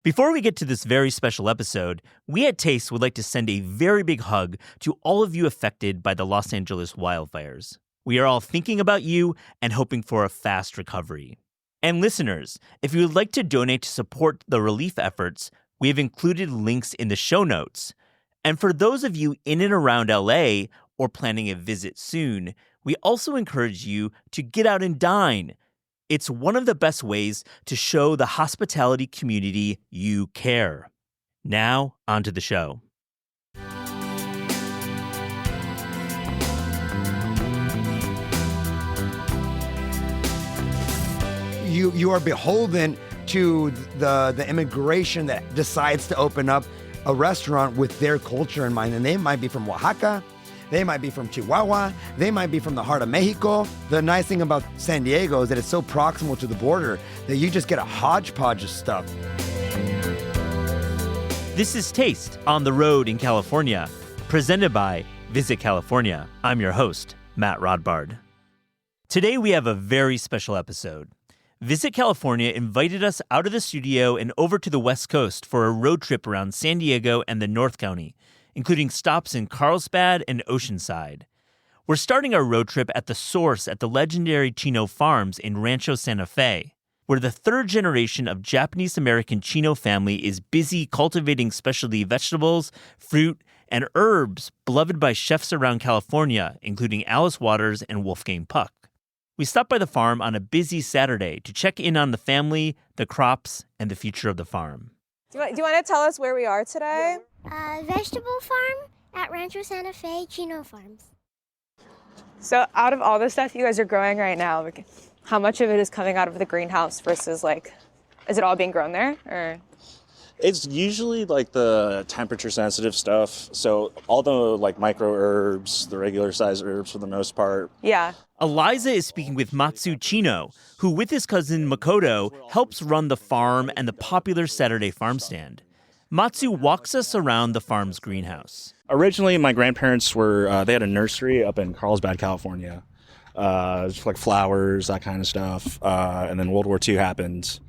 Before we get to this very special episode, we at Taste would like to send a very big hug to all of you affected by the Los Angeles wildfires. We are all thinking about you and hoping for a fast recovery. And listeners, if you would like to donate to support the relief efforts, we have included links in the show notes. And for those of you in and around LA or planning a visit soon, we also encourage you to get out and dine. It's one of the best ways to show the hospitality community you care. Now, on to the show. You are beholden to the immigration that decides to open up a restaurant with their culture in mind. And they might be from Oaxaca. They might be from Chihuahua. They might be from the heart of Mexico. The nice thing about San Diego is that it's so proximal to the border that you just get a hodgepodge of stuff. This is Taste on the Road in California, presented by Visit California. I'm your host, Matt Rodbard. Today we have a very special episode. Visit California invited us out of the studio and over to the West Coast for a road trip around San Diego and the North County, including stops in Carlsbad and Oceanside. We're starting our road trip at the source at the legendary Chino Farms in Rancho Santa Fe, where the third generation of Japanese-American Chino family is busy cultivating specialty vegetables, fruit, and herbs beloved by chefs around California, including Alice Waters and Wolfgang Puck. We stopped by the farm on a busy Saturday to check in on the family, the crops, and the future of the farm. Do you want to tell us where we are today? Vegetable farm at Rancho Santa Fe, Chino Farms. So out of all the stuff you guys are growing right now, how much of it is coming out of the greenhouse versus is it all being grown there? Or? It's usually the temperature sensitive stuff. So all the micro herbs, the regular size herbs for the most part. Yeah. Eliza is speaking with Matsu Chino, who with his cousin Makoto helps run the farm and the popular Saturday farm stand. Matsu walks us around the farm's greenhouse. Originally, my grandparents they had a nursery up in Carlsbad, California. Just flowers, that kind of stuff. And then World War II happened,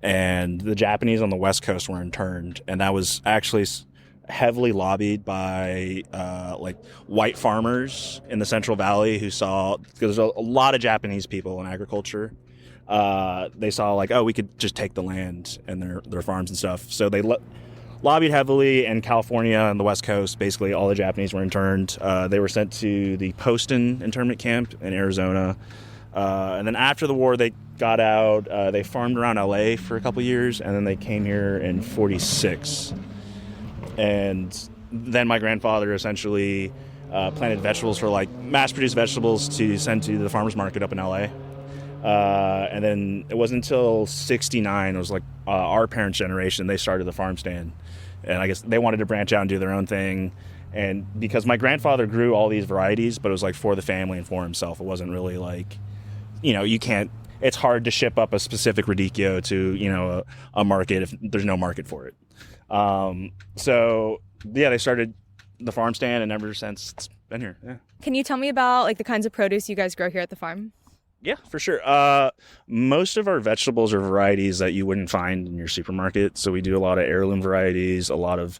and the Japanese on the West Coast were interned. And that was actually heavily lobbied by white farmers in the Central Valley who saw, because there's a lot of Japanese people in agriculture. They saw we could just take the land and their farms and stuff. So they lobbied heavily in California and the West Coast. Basically, all the Japanese were interned. They were sent to the Poston internment camp in Arizona. And then after the war, they got out. They farmed around LA for a couple years, and then they came here in 1946. And then my grandfather essentially planted vegetables for mass-produced vegetables to send to the farmers market up in LA. And then it wasn't until 1969, it was our parents' generation, they started the farm stand. And I guess they wanted to branch out and do their own thing. And because my grandfather grew all these varieties, but it was for the family and for himself. It wasn't really you can't, it's hard to ship up a specific radicchio to, a market if there's no market for it. So yeah, they started the farm stand, and ever since it's been here. Yeah. Can you tell me about the kinds of produce you guys grow here at the farm? Yeah, for sure. Most of our vegetables are varieties that you wouldn't find in your supermarket. So we do a lot of heirloom varieties, a lot of,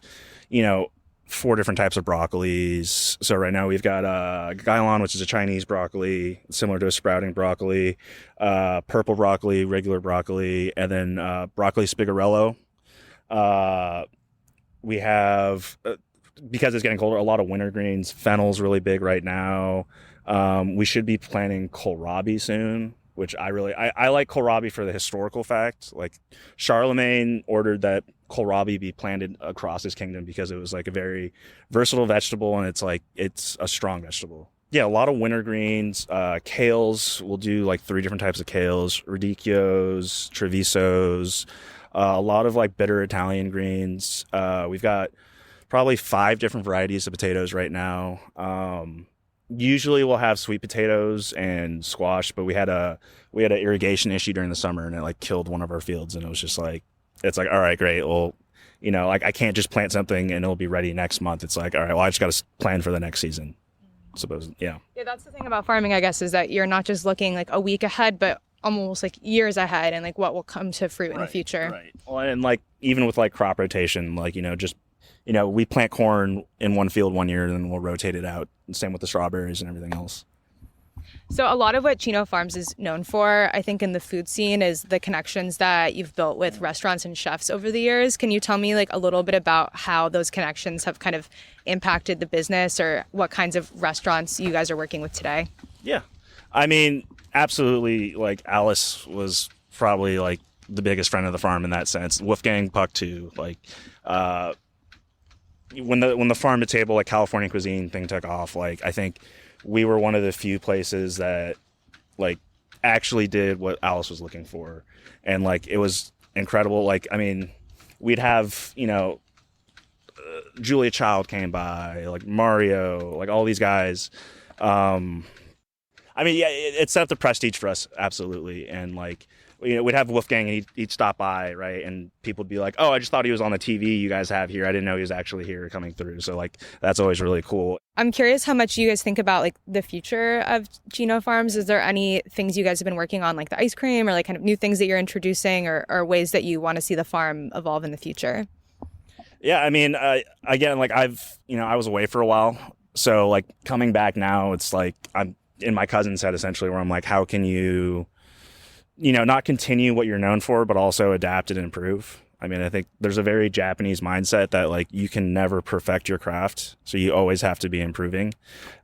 4 different types of broccolis. So right now we've got Gailon, which is a Chinese broccoli, similar to a sprouting broccoli, purple broccoli, regular broccoli, and then broccoli spigarello. We have, because it's getting colder, a lot of winter greens. Fennel's really big right now. We should be planting kohlrabi soon, which I like kohlrabi for the historical fact. Charlemagne ordered that kohlrabi be planted across his kingdom because it was a very versatile vegetable, and it's a strong vegetable. Yeah, a lot of winter greens, kales. We'll do 3 different types of kales, radicchios, trevisos, a lot of bitter Italian greens. We've got probably 5 different varieties of potatoes right now. Usually we'll have sweet potatoes and squash, but we had an irrigation issue during the summer, and it killed one of our fields, and it was just all right, great. Well, I can't just plant something and it'll be ready next month. It's all right, well, I just got to plan for the next season. Suppose, yeah. Yeah, that's the thing about farming, I guess, is that you're not just looking a week ahead, but almost like years ahead and like what will come to fruit in the future. Right. Well, and like even with like crop rotation, like, just, we plant corn in one field one year and then we'll rotate it out. And same with the strawberries and everything else. So a lot of what Chino Farms is known for, I think in the food scene, is the connections that you've built with restaurants and chefs over the years. Can you tell me like a little bit about how those connections have kind of impacted the business, or what kinds of restaurants you guys are working with today? Yeah. I mean, absolutely. Like Alice was probably like the biggest friend of the farm in that sense. Wolfgang Puck too. Like, when the farm to table, like California cuisine thing took off, like I think we were one of the few places that like actually did what Alice was looking for. And like, it was incredible. Like, I mean, we'd have, Julia Child came by, like Mario, like all these guys. I mean, yeah, it set up the prestige for us. Absolutely. And like, we'd have Wolfgang and he'd stop by, right? And people would be like, oh, I just thought he was on the TV you guys have here. I didn't know he was actually here coming through. So like, that's always really cool. I'm curious how much you guys think about like the future of Chino Farms. Is there any things you guys have been working on, like the ice cream, or like kind of new things that you're introducing, or ways that you want to see the farm evolve in the future? Yeah, I mean, again, like I was away for a while. So like coming back now, it's like I'm in my cousin's head essentially, where I'm like, how can you not continue what you're known for, but also adapt and improve. I mean, I think there's a very Japanese mindset that like you can never perfect your craft. So you always have to be improving.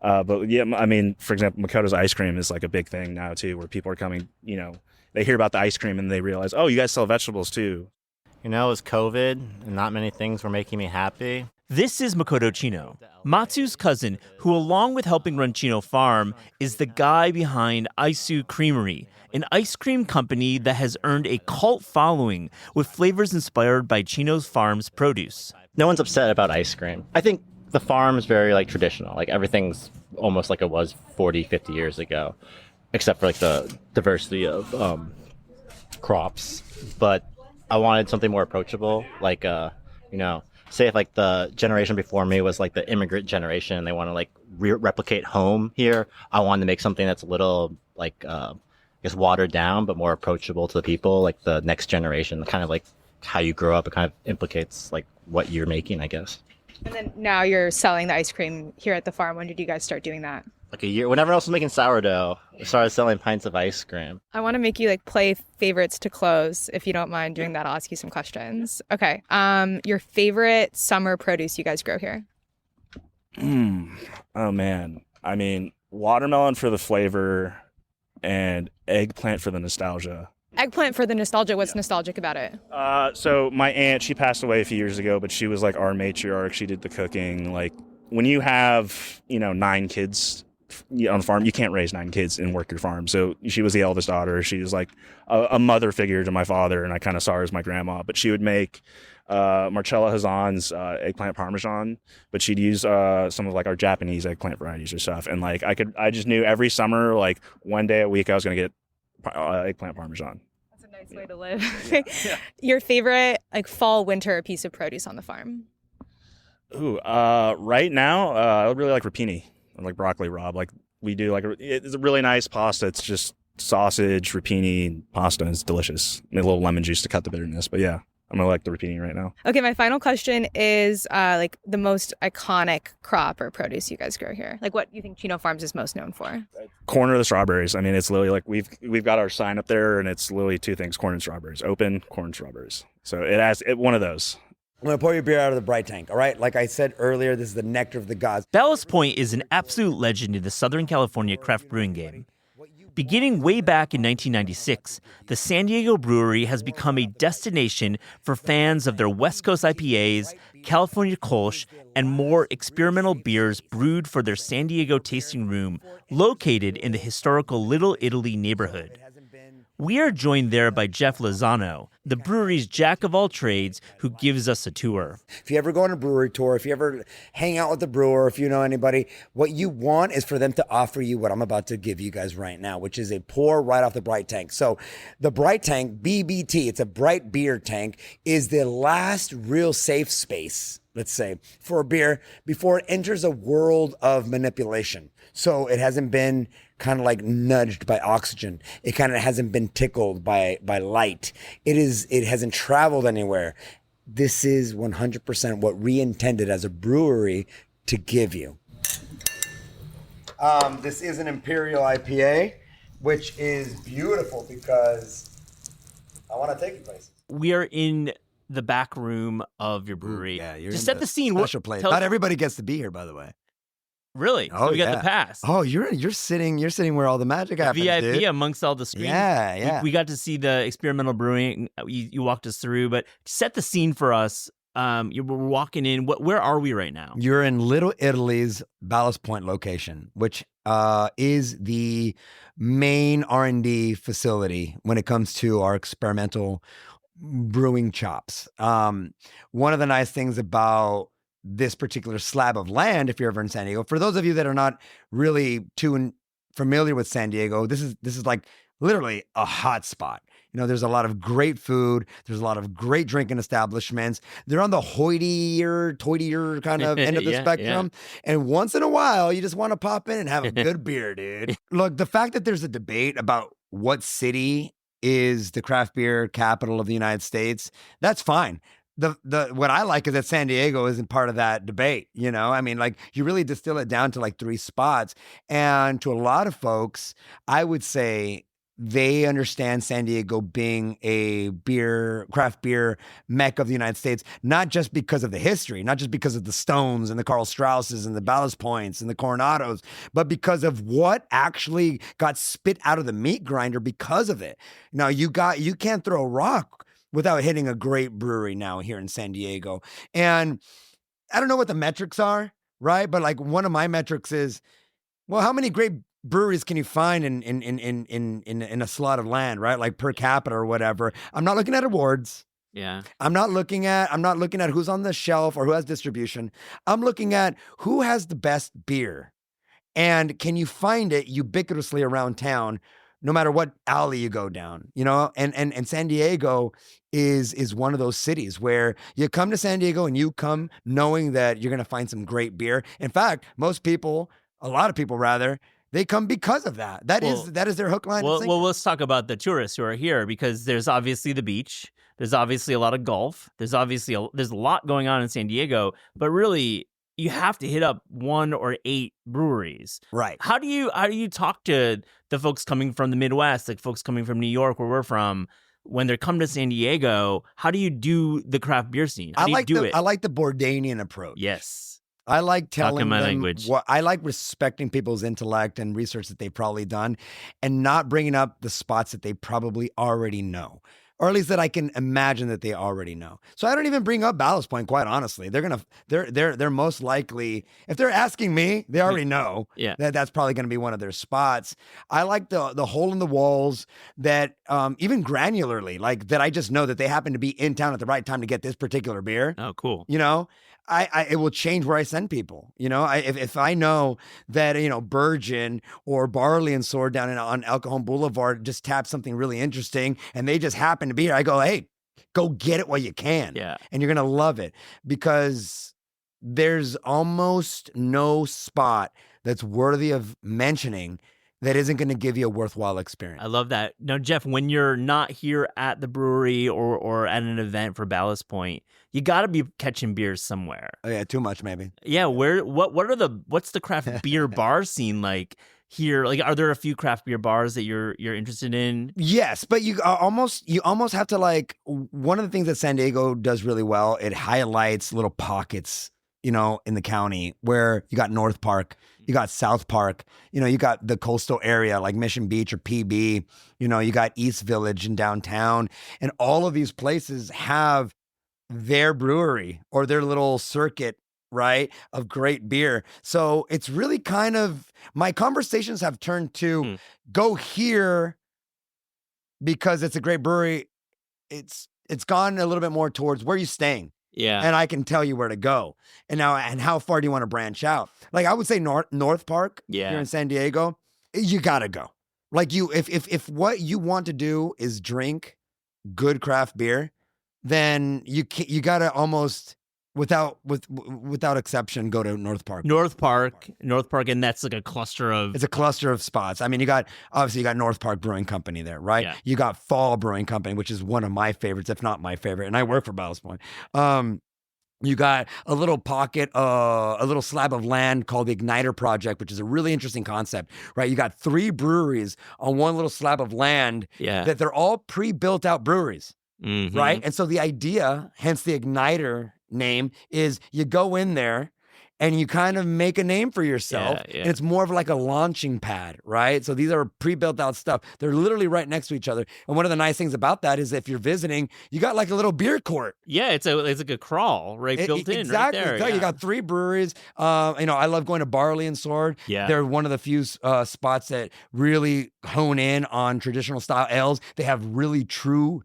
But yeah, I mean, for example, Makoto's ice cream is like a big thing now too, where people are coming, they hear about the ice cream and they realize, oh, you guys sell vegetables too. It was COVID and not many things were making me happy. This is Makoto Chino, Matsu's cousin, who along with helping run Chino Farm is the guy behind Aisu Creamery, an ice cream company that has earned a cult following with flavors inspired by Chino Farm's produce. No one's upset about ice cream. I think the farm is very like traditional. Like everything's almost like it was 40, 50 years ago, except for like the diversity of crops. But I wanted something more approachable, like, say if like the generation before me was like the immigrant generation and they want to like replicate home here, I wanted to make something that's a little like, I guess watered down, but more approachable to the people, like the next generation, kind of like how you grow up. It kind of implicates like what you're making, I guess. And then now you're selling the ice cream here at the farm. When did you guys start doing that? Like a year, when everyone else was making sourdough, I started selling pints of ice cream. I want to make you like play favorites to close. If you don't mind doing that, I'll ask you some questions. Okay. Your favorite summer produce you guys grow here? Oh man. I mean, watermelon for the flavor and eggplant for the nostalgia. Eggplant for the nostalgia. What's nostalgic about it? So my aunt, she passed away a few years ago, but she was like our matriarch. She did the cooking. Like when you have, 9 kids on the farm, you can't raise 9 kids and work your farm. So she was the eldest daughter. She was like a mother figure to my father, and I kind of saw her as my grandma. But she would make Marcella Hazan's eggplant parmesan, but she'd use some of like our Japanese eggplant varieties or stuff. And like I just knew every summer, like one day a week, I was gonna get eggplant parmesan. That's a nice way to live. Yeah. Your favorite like fall, winter piece of produce on the farm? Ooh, right now, I really like rapini. I like broccoli rabe. Like we do like it's a really nice pasta. It's just sausage, rapini, pasta. And it's delicious. And a little lemon juice to cut the bitterness. But yeah, I'm gonna like the rapini right now. Okay, my final question is like the most iconic crop or produce you guys grow here. Like what you think Chino Farms is most known for? Corn or the strawberries. I mean, it's literally like we've got our sign up there, and it's literally 2 things: corn and strawberries. Open corn, strawberries. So it has one of those. I'm going to pour your beer out of the bright tank, all right? Like I said earlier, this is the nectar of the gods. Ballast Point is an absolute legend in the Southern California craft brewing game. Beginning way back in 1996, the San Diego Brewery has become a destination for fans of their West Coast IPAs, California Kolsch, and more experimental beers brewed for their San Diego tasting room located in the historical Little Italy neighborhood. We are joined there by Jeff Lozano, the brewery's jack of all trades, who gives us a tour. If you ever go on a brewery tour, if you ever hang out with the brewer, if you know anybody, what you want is for them to offer you what I'm about to give you guys right now, which is a pour right off the bright tank. So the bright tank, BBT, it's a bright beer tank, is the last real safe space let's say, for a beer before it enters a world of manipulation. So it hasn't been kind of like nudged by oxygen. It kind of hasn't been tickled by light. It hasn't traveled anywhere. This is 100% what we intended as a brewery to give you. This is an Imperial IPA, which is beautiful because I want to take you places. We are in the back room of your brewery. Yeah, you're just in set the scene. Special place. Not everybody gets to be here, by the way. Really? Oh, So we got yeah. the pass. Oh, you're sitting where all the magic happens, VIP dude. amongst all the screens. Yeah. We got to see the experimental brewing. You walked us through, but set the scene for us. We're walking in. Where are we right now? You're in Little Italy's Ballast Point location, which is the main R&D facility when it comes to our experimental brewing chops. One of the nice things about this particular slab of land, if you're ever in San Diego, for those of you that are not really too familiar with San Diego, this is like literally a hot spot. You know, there's a lot of great food. There's a lot of great drinking establishments. They're on the toitier kind of end of the Yeah, spectrum. And once in a while, you just want to pop in and have a good beer, dude. Look, the fact that there's a debate about what city is the craft beer capital of the United States, that's fine. The what I like is that San Diego isn't part of that debate. You know, I mean, like you really distill it down to like 3 spots. And to a lot of folks, I would say they understand San Diego being a craft beer mecca of the United States, not just because of the history, not just because of the Stones and the Carl Strausses and the Ballast Points and the Coronados, but because of what actually got spit out of the meat grinder because of it. Now you can't throw a rock without hitting a great brewery now here in San Diego. And I don't know what the metrics are, right? But like one of my metrics is, well, how many great breweries can you find in a slot of land, right? Like per capita or whatever. I'm not looking at awards. Yeah. I'm not looking at who's on the shelf or who has distribution. I'm looking at who has the best beer. And can you find it ubiquitously around town, no matter what alley you go down, you know? And San Diego is one of those cities where you come to San Diego and you come knowing that you're going to find some great beer. In fact, a lot of people rather, they come because of that. That is their hook, line, and sinker. Well, let's talk about the tourists who are here, because there's obviously the beach. There's obviously a lot of golf. There's a lot going on in San Diego, but really you have to hit up 1 or 8 breweries. Right. How do you talk to the folks coming from the Midwest, like folks coming from New York, where we're from, when they come to San Diego? How do you do the craft beer scene? How do you do it? I like the Bourdainian approach. Yes. I like telling my them language. I like respecting people's intellect and research that they've probably done, and not bringing up the spots that they probably already know, or at least that I can imagine that they already know. So I don't even bring up Ballast Point, quite honestly. They're most likely, if they're asking me, they already know that's probably going to be one of their spots. I like the hole in the walls that even granularly, like that I just know that they happen to be in town at the right time to get this particular beer. Oh, cool. You know, it will change where I send people. You know, if I know that, you know, Virgin or Barley and Sword down on El Cajon Boulevard just tapped something really interesting and they just happen to be here, I go, hey, go get it while you can. Yeah. And you're going to love it, because there's almost no spot that's worthy of mentioning that isn't going to give you a worthwhile experience. I love that. Now, Jeff, when you're not here at the brewery or at an event for Ballast Point, you got to be catching beers somewhere. Oh, yeah, too much maybe. Yeah, what's the craft beer bar scene like here? Like, are there a few craft beer bars that you're interested in? Yes, but you almost have to, like, one of the things that San Diego does really well, it highlights little pockets, you know, in the county where you got North Park, you got South Park, you know, you got the coastal area like Mission Beach or PB, you know, you got East Village in downtown, and all of these places have their brewery or their little circuit, right, of great beer. So it's really kind of, my conversations have turned to go here because it's a great brewery. It's gone a little bit more towards where are you staying? Yeah. And I can tell you where to go. And how far do you want to branch out? Like I would say North Park here in San Diego, you gotta go. Like if what you want to do is drink good craft beer, then you gotta almost without exception, go to North Park. North Park, and that's like a cluster of. It's a cluster of spots. I mean, you got North Park Brewing Company there, right? Yeah. You got Fall Brewing Company, which is one of my favorites, if not my favorite, and I work for Ballast Point. You got a little pocket, a little slab of land called the Igniter Project, which is a really interesting concept, right? You got 3 breweries on one little slab of land that they're all pre-built out breweries, right? And so the idea, hence the Igniter name, is you go in there and you kind of make a name for yourself. Yeah. And it's more of like a launching pad, right? So these are pre-built out stuff. They're literally right next to each other. And one of the nice things about that is if you're visiting, you got like a little beer court. Yeah, it's like a crawl, right? Built in Exactly. right there. You got 3 breweries. I love going to Barley and Sword. Yeah. They're one of the few spots that really hone in on traditional style ales. They have really true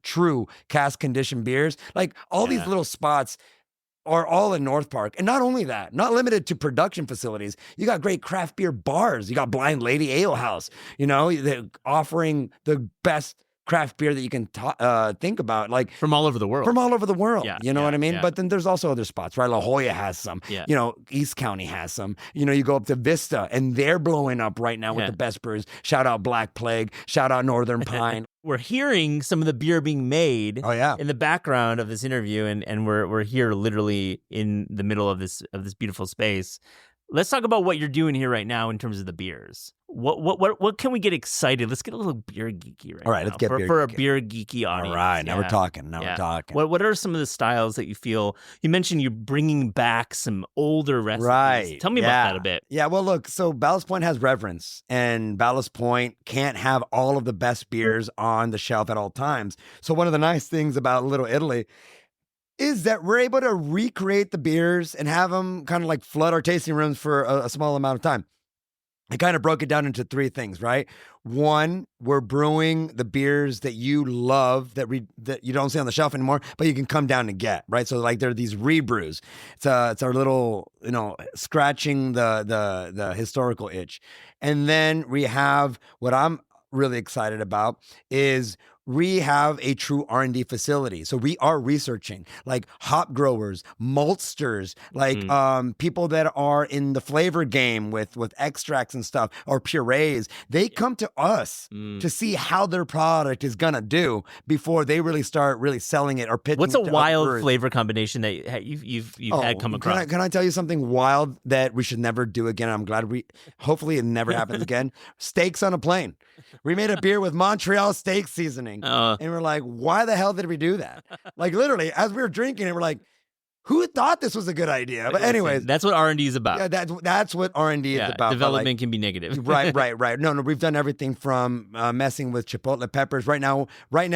cask conditioned beers. Like all these little spots are all in North Park. And not only that, not limited to production facilities, you got great craft beer bars. You got Blind Lady Ale House, they're offering the best craft beer that you can think about, like from all over the world. Yeah, you know what I mean? Yeah. But then there's also other spots, right? La Jolla has some. Yeah. East County has some. You go up to Vista, and they're blowing up right now with the best brews. Shout out Black Plague. Shout out Northern Pine. We're hearing some of the beer being made in the background of this interview, and we're here literally in the middle of this beautiful space. Let's talk about what you're doing here right now in terms of the beers. What can we get excited? Let's get a little beer geeky right now. All right, let's get beer for geeky. a beer geeky audience. All right, now we're talking. We're talking. What are some of the styles that you feel? You mentioned you're bringing back some older recipes. Right. Tell me about that a bit. Yeah, well, look, so Ballast Point has reverence, and Ballast Point can't have all of the best beers on the shelf at all times. So one of the nice things about Little Italy is that we're able to recreate the beers and have them kind of like flood our tasting rooms for a small amount of time. I kind of broke it down into 3 things, right? 1, we're brewing the beers that you love that you don't see on the shelf anymore, but you can come down and get, right? So like there are these rebrews. It's our little, scratching the historical itch. And then we have what I'm really excited about is we have a true R&D facility. So we are researching like hop growers, maltsters, like people that are in the flavor game with extracts and stuff or purees. They come to us to see how their product is going to do before they really start selling it or pitching What's it a to wild others. Flavor combination that you've had come across? Can I tell you something wild that we should never do again? I'm glad hopefully it never happens again. Steaks on a plane. We made a beer with Montreal steak seasoning. And we're like, why the hell did we do that? Like literally, as we were drinking it, we're like, who thought this was a good idea? But anyways, that's what R&D is about. Yeah, that's what R&D is about. Development can be negative. Right. No, we've done everything from messing with chipotle peppers. Right now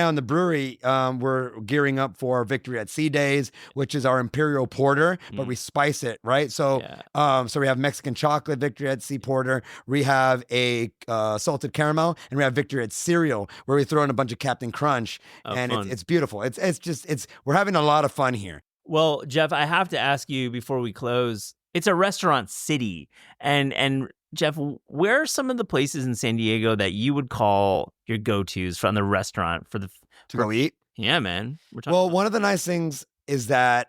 in the brewery, we're gearing up for our Victory at Sea Days, which is our Imperial Porter, but we spice it, right? So, so we have Mexican chocolate Victory at Sea Porter. We have a salted caramel, and we have Victory at Cereal, where we throw in a bunch of Captain Crunch, and it's beautiful. It's we're having a lot of fun here. Well, Jeff, I have to ask you before we close. It's a restaurant city, and Jeff, where are some of the places in San Diego that you would call your go-tos from the restaurant to go eat? Yeah, man. One of the nice things is that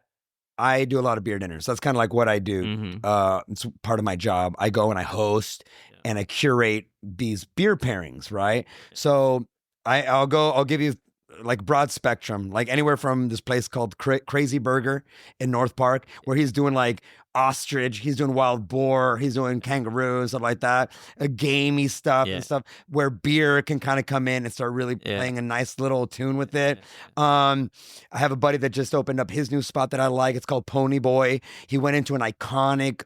I do a lot of beer dinners. That's kind of like what I do. Mm-hmm. It's part of my job. I go and I host and I curate these beer pairings, right? So I'll give you like broad spectrum, like anywhere from this place called Crazy Burger in North Park, where he's doing like ostrich, he's doing wild boar, he's doing kangaroo and stuff like that, a gamey stuff and stuff where beer can kind of come in and start really playing a nice little tune with it. I have a buddy that just opened up his new spot that I like. It's called Pony Boy. He went into an iconic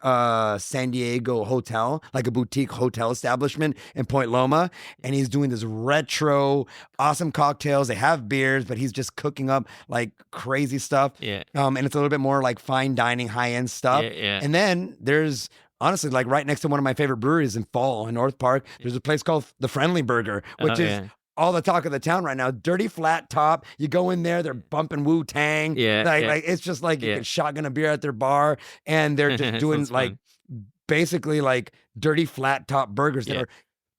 San Diego hotel, like a boutique hotel establishment in Point Loma, and he's doing this retro, awesome cocktails. They have beers, but he's just cooking up like crazy stuff. And it's a little bit more like fine dining, high-end stuff. And then there's honestly, like right next to one of my favorite breweries in Fall in North Park, there's a place called The Friendly Burger, which is all the talk of the town right now. Dirty flat top. You go in there, they're bumping Wu-Tang. Like it's just like you can shotgun a beer at their bar, and they're just doing like basically like dirty flat top burgers that are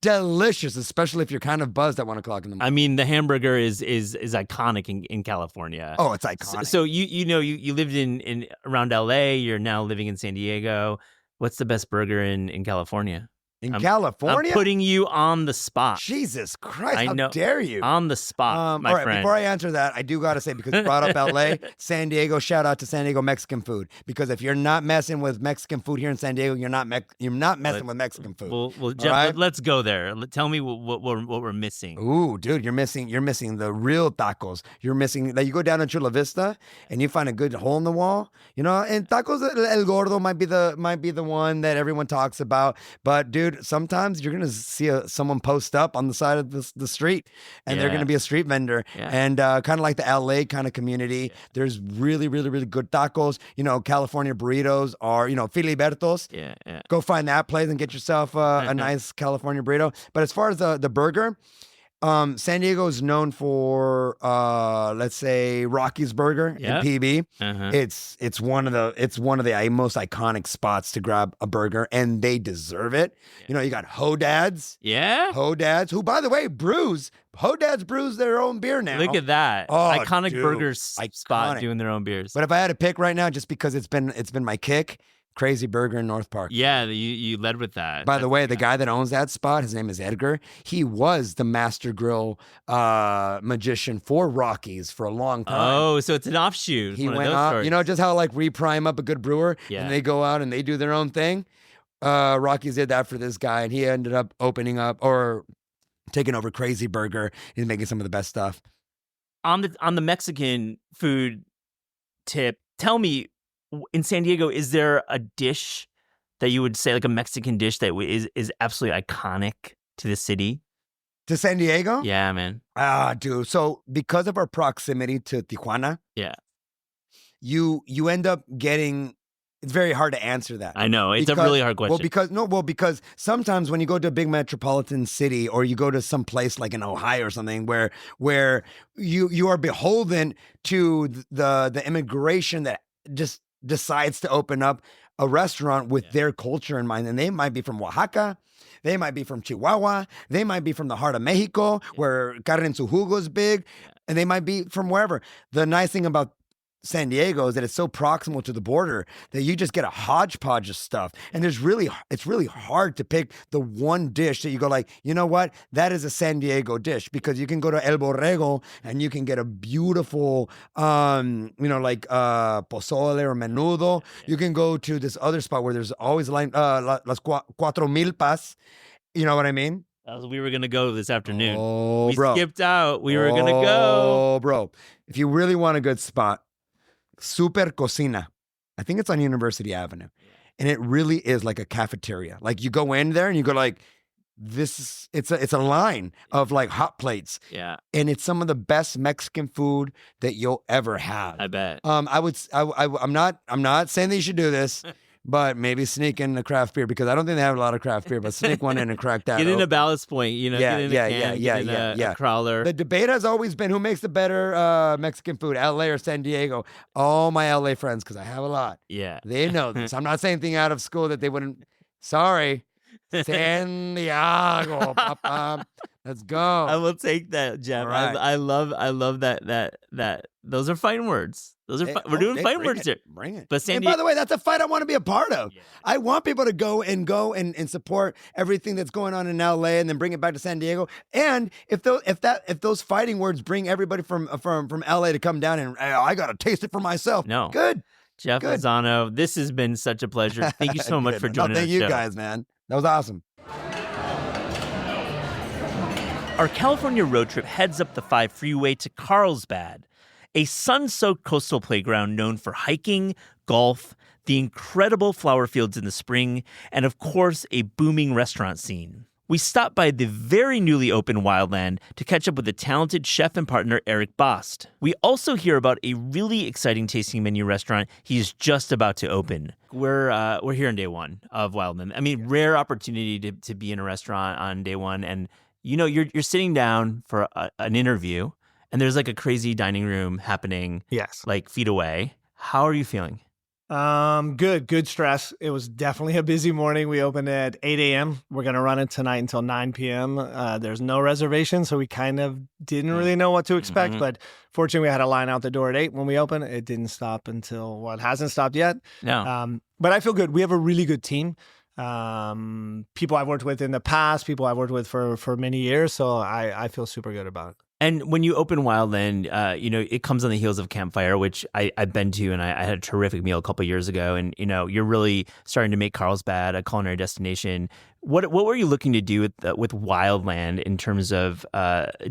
delicious, especially if you're kind of buzzed at 1 o'clock in the morning. I mean, the hamburger is iconic in California. Oh, it's iconic. So you lived in around LA. You're now living in San Diego. What's the best burger in California? In I'm California? putting you on the spot. Jesus Christ, I know. how dare you? On the spot, my all right, friend. before I answer that, I do got to say, because you brought up LA, San Diego, shout out to San Diego Mexican food. Because if you're not messing with Mexican food here in San Diego, you're not messing with Mexican food. Well, Jeff, right? let's go there. Tell me what we're missing. Ooh, dude, you're missing the real tacos. You're missing, like, you go down to Chula Vista and you find a good hole in the wall, and tacos El Gordo might be the one that everyone talks about. But dude, sometimes you're gonna see someone post up on the side of the street, and they're gonna be a street vendor, and kind of like the LA kind of community. There's really, really, really good tacos. California burritos are Filibertos. Yeah. Go find that place and get yourself a nice California burrito. But as far as the burger, San Diego is known for let's say Rocky's Burger in PB. Uh-huh. It's one of the most iconic spots to grab a burger, and they deserve it. You got Hodad's. Yeah. Hodad's, who, by the way, Hodad's brews their own beer now. Look at that. Oh, Iconic dude, burger spot doing their own beers. But if I had to pick right now, just because it's been my kick, Crazy Burger in North Park. Yeah, you led with that. By the way, the guy that owns that spot, his name is Edgar. He was the master grill magician for Rockies for a long time. Oh, so it's an offshoot. He One went of those up. stories. Just how like we prime up a good brewer, and they go out and they do their own thing. Rockies did that for this guy, and he ended up opening up or taking over Crazy Burger. He's making some of the best stuff. On the Mexican food tip, tell me, in San Diego, is there a dish that you would say, like a Mexican dish that is absolutely iconic to the city? To San Diego? Yeah, man. Dude. So because of our proximity to Tijuana, Yeah. you end up getting. It's very hard to answer that. I know. It's a really hard question. Because sometimes when you go to a big metropolitan city, or you go to some place like in Ohio or something where you are beholden to the immigration that just decides to open up a restaurant with their culture in mind. And they might be from Oaxaca. They might be from Chihuahua. They might be from the heart of Mexico, where carne en su jugo is big. And they might be from wherever. The nice thing about San Diego is that it's so proximal to the border that you just get a hodgepodge of stuff. And it's really hard to pick the one dish that you go like, you know what? That is a San Diego dish, because you can go to El Borrego and you can get a beautiful, pozole or menudo. You can go to this other spot where there's always line, las cuatro milpas. You know what I mean? We were going to go this afternoon. Oh, we bro. skipped out. We were going to go. Oh, bro. If you really want a good spot, Super Cocina. I think it's on University Avenue. And it really is like a cafeteria. Like, you go in there and you go like, it's a line of like hot plates. Yeah. And it's some of the best Mexican food that you'll ever have. I bet. I'm not saying that you should do this, but maybe sneak in a craft beer, because I don't think they have a lot of craft beer, but sneak one in and crack that. Get in open. a Ballast Point, get in a can, get in a crawler. The debate has always been who makes the better Mexican food, LA or San Diego. All my LA friends, because I have a lot. Yeah. They know this. I'm not saying anything out of school that they wouldn't. Sorry. San Diego, papa. Let's go. I will take that, Jeff. Right. I love that. Those are fine words. We're doing fine words here. Bring it. But by the way, that's a fight I want to be a part of. Yeah. I want people to go and support everything that's going on in LA, and then bring it back to San Diego. And if those fighting words bring everybody from LA to come down and I gotta taste it for myself. No. Good. Jeff Good. Lozano, this has been such a pleasure. Thank you so much for joining us. Thank you guys, man. That was awesome. Our California road trip heads up the 5 freeway to Carlsbad, a sun-soaked coastal playground known for hiking, golf, the incredible flower fields in the spring, and of course, a booming restaurant scene. We stopped by the very newly opened Wildland to catch up with the talented chef and partner Eric Bost. We also hear about a really exciting tasting menu restaurant he's just about to open. We're here on day one of Wildland. I mean, rare opportunity to be in a restaurant on day one, and you're sitting down for an interview, and there's like a crazy dining room happening. Yes. Like feet away. How are you feeling? Good stress. It was definitely a busy morning. We opened at 8 a.m. We're going to run it tonight until 9 p.m. There's no reservation, so we kind of didn't really know what to expect, but fortunately we had a line out the door at 8 when we opened. It didn't stop until, well, it hasn't stopped yet. No. But I feel good. We have a really good team. People I've worked with in the past, people I've worked with for many years, so I feel super good about it. And when you open Wildland, it comes on the heels of Campfire, which I've been to, and I had a terrific meal a couple of years ago. And, you're really starting to make Carlsbad a culinary destination. What were you looking to do with Wildland in terms of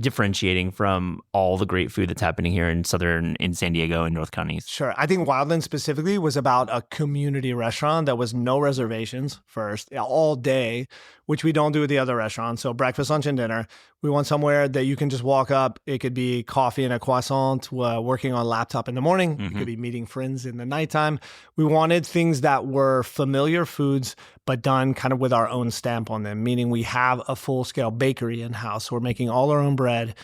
differentiating from all the great food that's happening here in San Diego and North counties? Sure. I think Wildland specifically was about a community restaurant that was no reservations first, all day, which we don't do with the other restaurants. So breakfast, lunch, and dinner. We want somewhere that you can just walk up. It could be coffee and a croissant, working on laptop in the morning. You could be meeting friends in the nighttime. We wanted things that were familiar foods, but done kind of with our own stamp on them, meaning we have a full-scale bakery in-house. We're making all our own bread.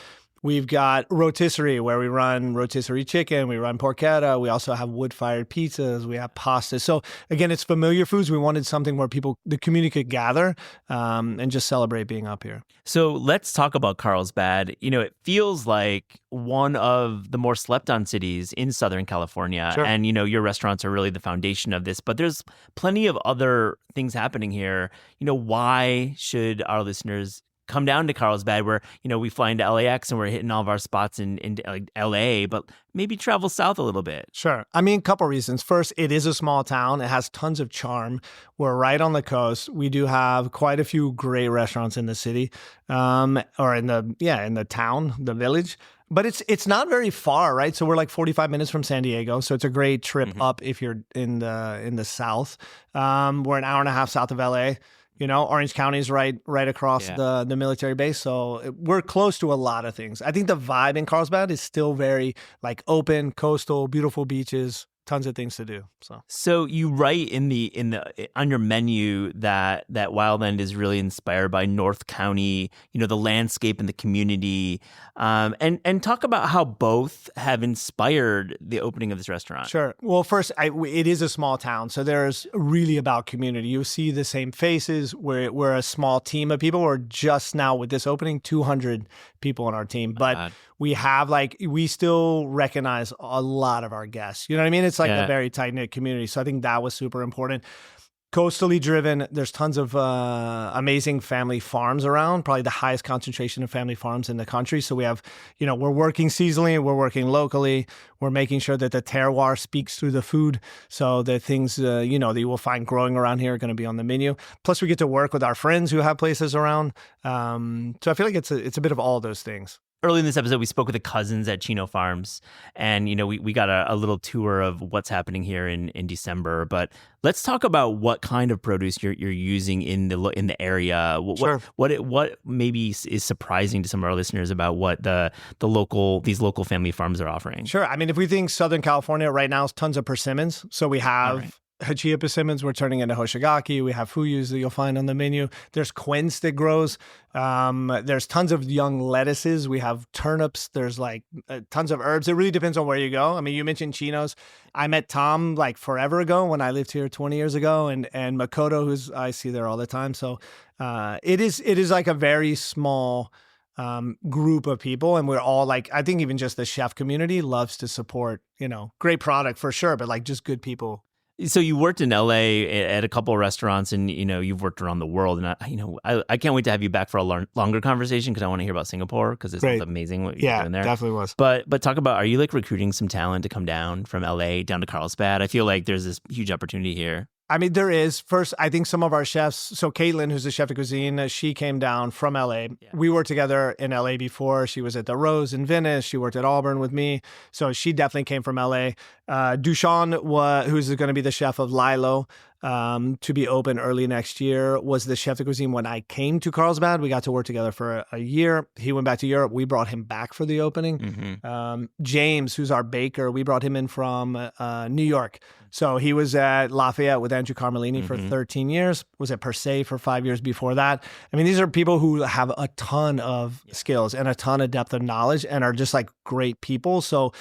We've got rotisserie where we run rotisserie chicken, we run porchetta, we also have wood-fired pizzas, we have pasta. So again, it's familiar foods. We wanted something where the community could gather and just celebrate being up here. So let's talk about Carlsbad. It feels like one of the more slept-on cities in Southern California. Sure. And, your restaurants are really the foundation of this. But there's plenty of other things happening here. Why should our listeners come down to Carlsbad where, we fly into LAX and we're hitting all of our spots in like LA, but maybe travel south a little bit? Sure. I mean, a couple reasons. First, it is a small town. It has tons of charm. We're right on the coast. We do have quite a few great restaurants in the city, or in the town, the village. But it's not very far, right? So we're like 45 minutes from San Diego. So it's a great trip up if you're in the south. We're an hour and a half south of LA. Orange County is right across the military base. So we're close to a lot of things. I think the vibe in Carlsbad is still very like open, coastal, beautiful beaches, tons of things to do. So you write on your menu that Wildland is really inspired by North County, the landscape and the community, and talk about how both have inspired the opening of this restaurant. Sure. Well, first, it is a small town, so there's really about community. You see the same faces. We're a small team of people. We're just now with this opening, 200 people on our team, but we still recognize a lot of our guests. You know what I mean? It's like a very tight-knit community. So I think that was super important. Coastally driven, there's tons of amazing family farms around, probably the highest concentration of family farms in the country. So we have, we're working seasonally, we're working locally, we're making sure that the terroir speaks through the food. So the things, that you will find growing around here are going to be on the menu. Plus we get to work with our friends who have places around. So I feel like it's a bit of all those things. Early in this episode, we spoke with the cousins at Chino Farms, and we got a little tour of what's happening here in December. But let's talk about what kind of produce you're using in the area. Sure. What maybe is surprising to some of our listeners about what these local family farms are offering. Sure. I mean, if we think Southern California right now, is tons of persimmons. So we have Hachia persimmons, we're turning into Hoshigaki. We have fuyus that you'll find on the menu. There's quince that grows. There's tons of young lettuces. We have turnips. There's like tons of herbs. It really depends on where you go. I mean, you mentioned Chinos. I met Tom like forever ago when I lived here 20 years ago, and Makoto, who's I see there all the time. So it is like a very small group of people, and we're all like, I think even just the chef community loves to support, great product for sure, but like just good people. So you worked in LA at a couple of restaurants, and you've worked around the world. And I can't wait to have you back for a longer conversation because I want to hear about Singapore because it's amazing what you're doing there. Definitely was. But talk about, are you like recruiting some talent to come down from LA down to Carlsbad? I feel like there's this huge opportunity here. I mean, there is. First, I think some of our chefs, so Caitlin, who's the chef de cuisine, she came down from LA. Yeah. We worked together in LA before. She was at the Rose in Venice. She worked at Auburn with me. So she definitely came from LA. Dushan, who's going to be the chef of Lilo, to be open early next year, was the chef de cuisine when I came to Carlsbad. We got to work together for a year. He went back to Europe. We brought him back for the opening. Mm-hmm. James, who's our baker, we brought him in from New York. So he was at Lafayette with Andrew Carmelini for 13 years, was at Per Se for 5 years before that. I mean, these are people who have a ton of skills and a ton of depth of knowledge and are just like great people. So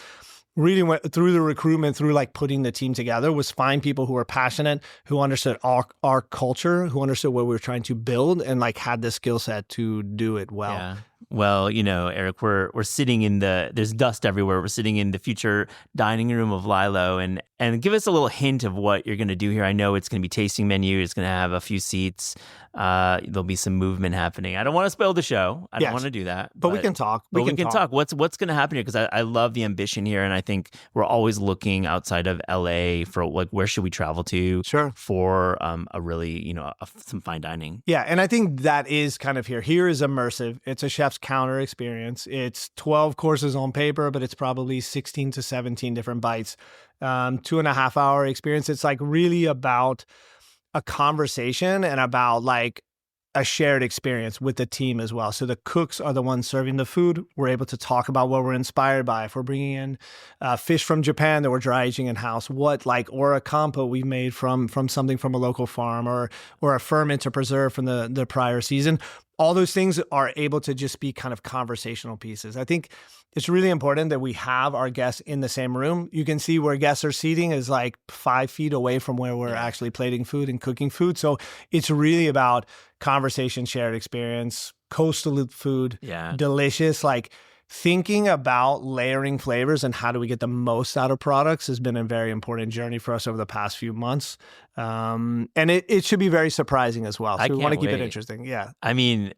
really went through the recruitment, through like putting the team together, was find people who were passionate, who understood our culture, who understood what we were trying to build, and like had the skill set to do it well. Yeah. Well, Eric, we're sitting in there's dust everywhere. We're sitting in the future dining room of Lilo, and give us a little hint of what you're going to do here. I know it's going to be tasting menu. It's going to have a few seats. There'll be some movement happening. I don't want to spoil the show. I don't want to do that. But we can talk. We can talk. What's going to happen here? Because I love the ambition here, and I think we're always looking outside of LA for like where should we travel to for a really some fine dining. Yeah, and I think that is kind of here. Here is immersive. It's a chef's counter experience. It's 12 courses on paper, but it's probably 16 to 17 different bites. 2.5 hour experience. It's like really about a conversation and about like a shared experience with the team as well. So the cooks are the ones serving the food. We're able to talk about what we're inspired by. If we're bringing in fish from Japan that we're dry aging in house, or a compo we made from something from a local farm, or a ferment or preserve from the prior season. All those things are able to just be kind of conversational pieces. I think it's really important that we have our guests in the same room. You can see where guests are seating is like 5 feet away from where we're actually plating food and cooking food. So it's really about conversation, shared experience, coastal food, delicious, like thinking about layering flavors and how do we get the most out of products has been a very important journey for us over the past few months. And it should be very surprising as well. So we want to keep it interesting. Yeah. I mean,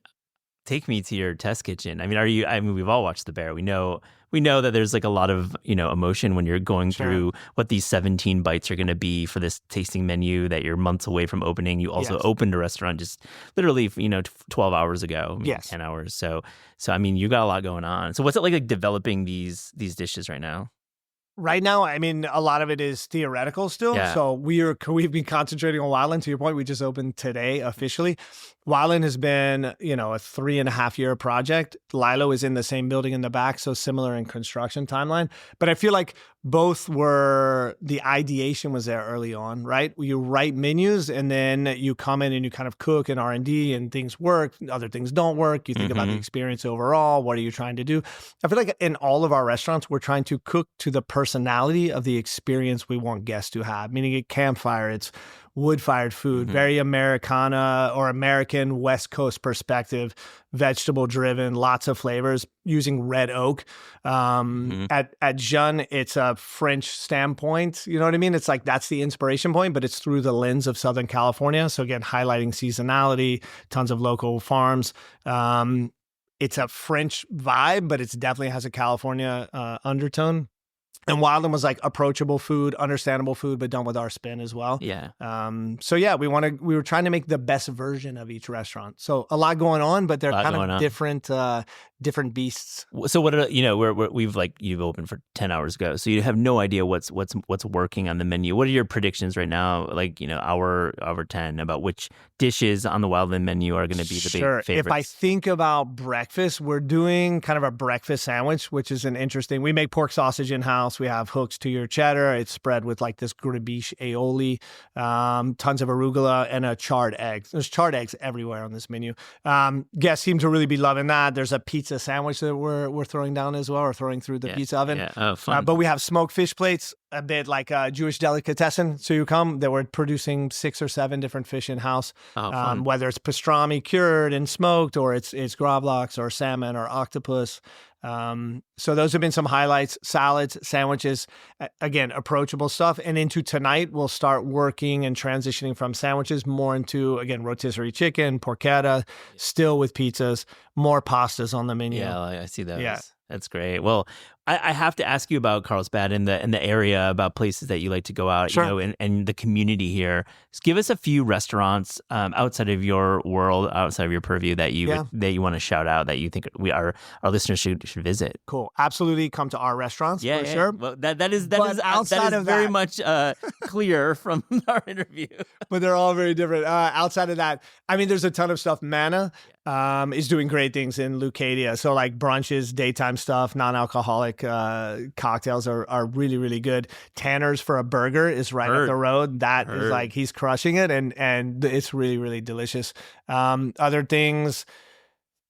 take me to your test kitchen. I mean, we've all watched The Bear. We know that there's like a lot of, emotion when you're going through what these 17 bites are going to be for this tasting menu that you're months away from opening. You also opened a restaurant just literally, 12 hours ago, 10 hours. So, I mean, you got a lot going on. So what's it like developing these dishes right now? Right now, I mean, a lot of it is theoretical still. Yeah. So we've been concentrating on Wildland. To your point, we just opened today officially. Wildland has been, a 3.5 year project. Lilo is in the same building in the back, so similar in construction timeline. But I feel like both the ideation was there early on, right? You write menus and then you come in and you kind of cook and R&D and things work, other things don't work. You think about the experience overall. What are you trying to do? I feel like in all of our restaurants, we're trying to cook to the personality of the experience we want guests to have, meaning at campfire, it's wood-fired food, very Americana or American West Coast perspective, vegetable-driven, lots of flavors, using red oak. At Jeune, it's a French standpoint. You know what I mean? It's like that's the inspiration point, but it's through the lens of Southern California. So again, highlighting seasonality, tons of local farms. It's a French vibe, but it definitely has a California undertone. And Wildland was like approachable food, understandable food, but done with our spin as well. Yeah. So yeah, we we were trying to make the best version of each restaurant. So a lot going on, but they're kind of different beasts. So what are you've opened for 10 hours ago, so you have no idea what's working on the menu. What are your predictions right now? Like hour 10 about which dishes on the Wildland menu are going to be the big favorites. If I think about breakfast, we're doing kind of a breakfast sandwich, which is we make pork sausage in house. We have hooks to your cheddar. It's spread with like this gribiche aioli, tons of arugula, and a charred egg. There's charred eggs everywhere on this menu. Guests seem to really be loving that. There's a pizza sandwich that we're throwing down as well, or throwing through the pizza oven. Yeah. Oh, fun. But we have smoked fish plates, a bit like a Jewish delicatessen. So you come, that we're producing 6 or 7 different fish in house. Oh, fun. Whether it's pastrami cured and smoked, or it's gravlax or salmon or octopus. So those have been some highlights. Salads, sandwiches, again, approachable stuff. And into tonight, we'll start working and transitioning from sandwiches more into, again, rotisserie chicken, porchetta, still with pizzas, more pastas on the menu. Yeah, I see those. Yeah. That's great. Well, I have to ask you about Carlsbad and the area, about places that you like to go out, Sure. and the community here. Just give us a few restaurants outside of your world, outside of your purview that you want to shout out, that you think our listeners should visit. Cool. Absolutely come to our restaurants for sure. Well, that is outside of very that- much clear from our interview. But they're all very different. Outside of that, I mean, there's a ton of stuff. Mana is doing great things in Leucadia. So like brunches, daytime stuff, non-alcoholic cocktails are really, really good. Tanner's for a burger is right up the road. That is like, he's crushing it, and it's really, really delicious. Other things,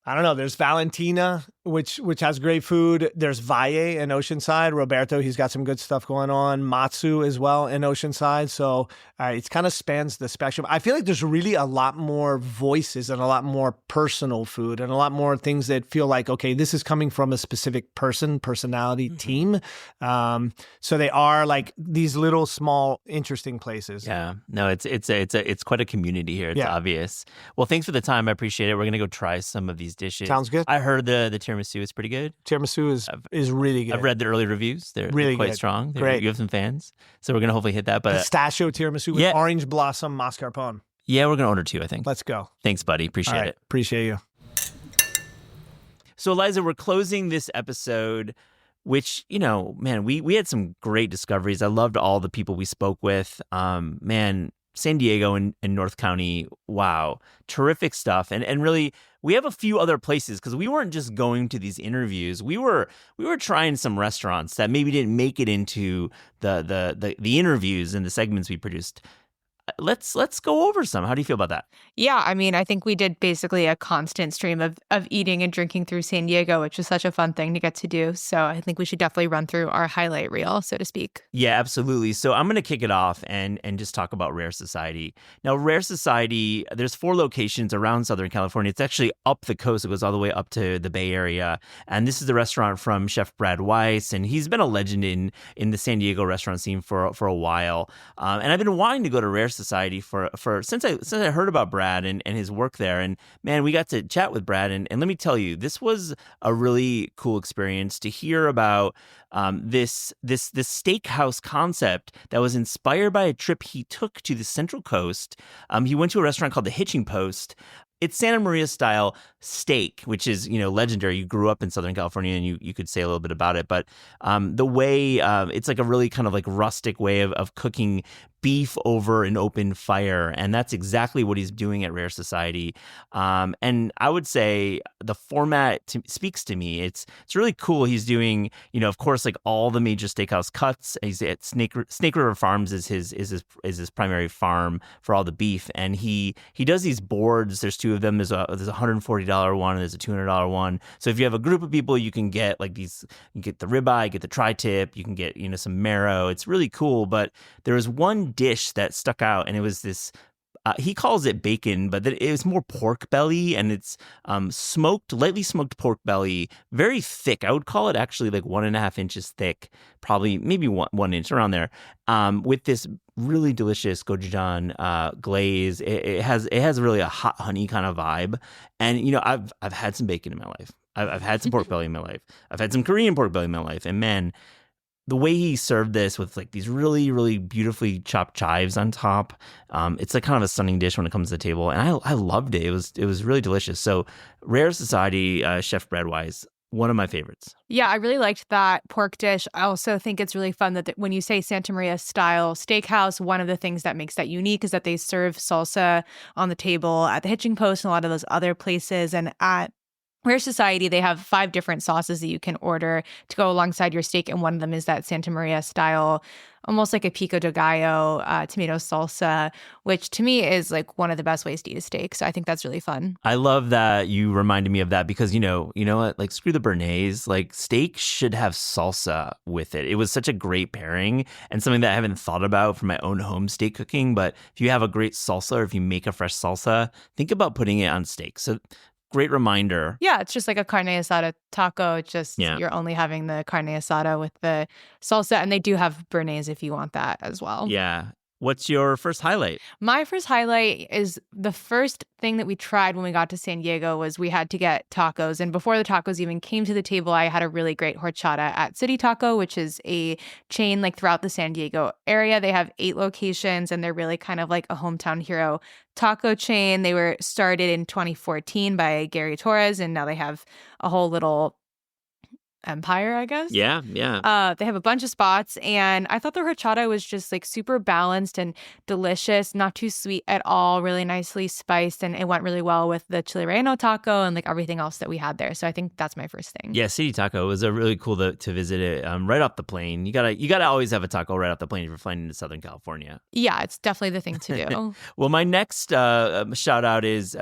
I don't know. There's Valentina which has great food. There's Valle in Oceanside. Roberto, he's got some good stuff going on. Matsu as well in Oceanside. So it kind of spans the spectrum. I feel like there's really a lot more voices and a lot more personal food and a lot more things that feel like, okay, this is coming from a specific personality, team. So they are like these little, small, interesting places. Yeah, no, it's quite a community here. It's obvious. Well, thanks for the time. I appreciate it. We're gonna go try some of these dishes. Sounds good. I heard the tiramisu is pretty good. Tiramisu is really good. I've read the early reviews. They're really quite good. strong. Great. You have some fans, so we're gonna hopefully hit that. But pistachio tiramisu with orange blossom mascarpone. Yeah, we're gonna order 2, I think. Let's go. Thanks, buddy. Appreciate it. Appreciate you. So, Eliza, we're closing this episode, which, man, we had some great discoveries. I loved all the people we spoke with. Man, San Diego and North County, wow, terrific stuff. And really, we have a few other places because we weren't just going to these interviews. We were trying some restaurants that maybe didn't make it into the interviews and the segments we produced. Let's go over some. How do you feel about that? Yeah, I mean, I think we did basically a constant stream of eating and drinking through San Diego, which was such a fun thing to get to do. So I think we should definitely run through our highlight reel, so to speak. Yeah, absolutely. So I'm going to kick it off and just talk about Rare Society. Now, Rare Society, there's 4 locations around Southern California. It's actually up the coast. It goes all the way up to the Bay Area. And this is the restaurant from Chef Brad Weiss. And he's been a legend in the San Diego restaurant scene for a while. And I've been wanting to go to Rare Society for since I heard about Brad and his work there. And man, we got to chat with Brad, and let me tell you, this was a really cool experience to hear about this steakhouse concept that was inspired by a trip he took to the Central Coast. He went to a restaurant called the Hitching Post. It's Santa Maria style steak, which is, legendary. You grew up in Southern California, and you could say a little bit about it. But the way it's like a really kind of like rustic way of cooking beef over an open fire. And that's exactly what he's doing at Rare Society. And I would say the format speaks to me. It's really cool. He's doing, of course, like all the major steakhouse cuts. He's at Snake River Farms is his primary farm for all the beef. And he does these boards. There's 2 of them. There's a $140 one and there's a $200 one. So if you have a group of people, you can get like these, you get the ribeye, get the tri-tip, you can get, some marrow. It's really cool. But there was one dish that stuck out, and it was this he calls it bacon, but it was more pork belly, and it's lightly smoked pork belly, very thick. I would call it actually like 1.5 inches thick, probably maybe 1 inch around there, with this really delicious gochujang glaze. It has really a hot honey kind of vibe, and I've had some bacon in my life. I've had some pork belly in my life. I've had some Korean pork belly in my life, and man, the way he served this with like these really, really beautifully chopped chives on top, it's like kind of a stunning dish when it comes to the table, and I loved it. It was really delicious. So, Rare Society, Chef Brad Weiss, one of my favorites. Yeah, I really liked that pork dish. I also think it's really fun that when you say Santa Maria style steakhouse, one of the things that makes that unique is that they serve salsa on the table at the Hitching Post and a lot of those other places, and at Rare Society, they have 5 different sauces that you can order to go alongside your steak, and one of them is that Santa Maria style, almost like a pico de gallo tomato salsa, which to me is like one of the best ways to eat a steak. So I think that's really fun. I love that you reminded me of that because, you know what, like screw the béarnaise, like steak should have salsa with it. It was such a great pairing and something that I haven't thought about for my own home steak cooking. But if you have a great salsa or if you make a fresh salsa, think about putting it on steak. So great reminder. Yeah, it's just like a carne asada taco. It's just you're only having the carne asada with the salsa, and they do have béarnaise if you want that as well. Yeah. What's your first highlight? My first highlight is the first thing that we tried when we got to San Diego was we had to get tacos. And before the tacos even came to the table, I had a really great horchata at City Taco, which is a chain like throughout the San Diego area. They have 8 locations, and they're really kind of like a hometown hero taco chain. They were started in 2014 by Gary Torres, and now they have a whole little empire, I guess. Yeah. They have a bunch of spots, and I thought the horchata was just like super balanced and delicious, not too sweet at all, really nicely spiced, and it went really well with the chile relleno taco and like everything else that we had there. So I think that's my first thing. Yeah, City Taco was a really cool to visit it right off the plane. You gotta always have a taco right off the plane if you're flying into Southern California. Yeah, it's definitely the thing to do. Well, my next shout out is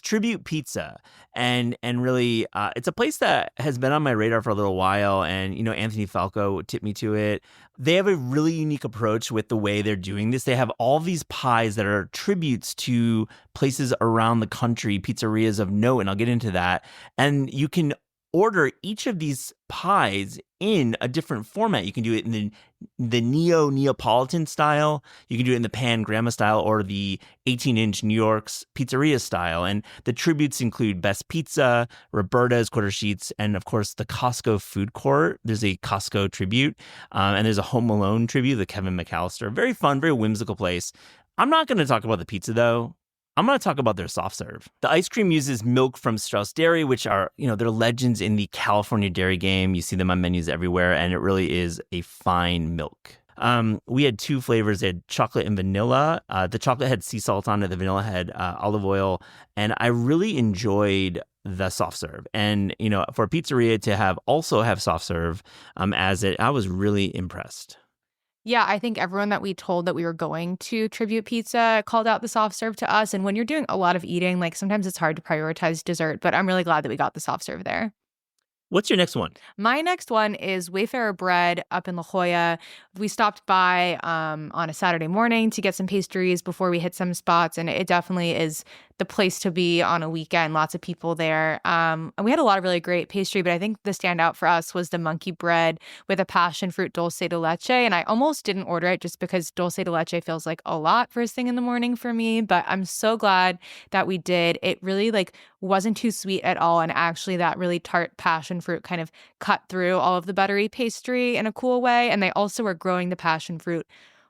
Tribute Pizza, and really it's a place that has been on my radar for a little while, and Anthony Falco tipped me to it. They have a really unique approach with the way they're doing this. They have all these pies that are tributes to places around the country, pizzerias of note, and I'll get into that. And you can order each of these pies in a different format. You can do it in the Neapolitan style. You can do it in the Pan Grandma style or the 18-inch New York's pizzeria style. And the tributes include Best Pizza, Roberta's Quarter Sheets, and of course the Costco food court. There's a Costco tribute, and there's a Home Alone tribute, the Kevin McAllister. Very fun, very whimsical place. I'm not going to talk about the pizza though. I'm going to talk about their soft serve. The ice cream uses milk from Strauss Dairy, which are, they're legends in the California dairy game. You see them on menus everywhere, and it really is a fine milk. We had two flavors. They had chocolate and vanilla. The chocolate had sea salt on it. The vanilla had olive oil. And I really enjoyed the soft serve. And, for a pizzeria to have soft serve I was really impressed. Yeah, I think everyone that we told that we were going to Tribute Pizza called out the soft serve to us. And when you're doing a lot of eating, like sometimes it's hard to prioritize dessert, but I'm really glad that we got the soft serve there. What's your next one? My next one is Wayfarer Bread up in La Jolla. We stopped by on a Saturday morning to get some pastries before we hit some spots, and it definitely is the place to be on a weekend. Lots of people there. And we had a lot of really great pastry, but I think the standout for us was the monkey bread with a passion fruit dulce de leche. And I almost didn't order it just because dulce de leche feels like a lot first thing in the morning for me. But I'm so glad that we did. It really wasn't too sweet at all. And actually that really tart passion fruit kind of cut through all of the buttery pastry in a cool way. And they also were growing the passion fruit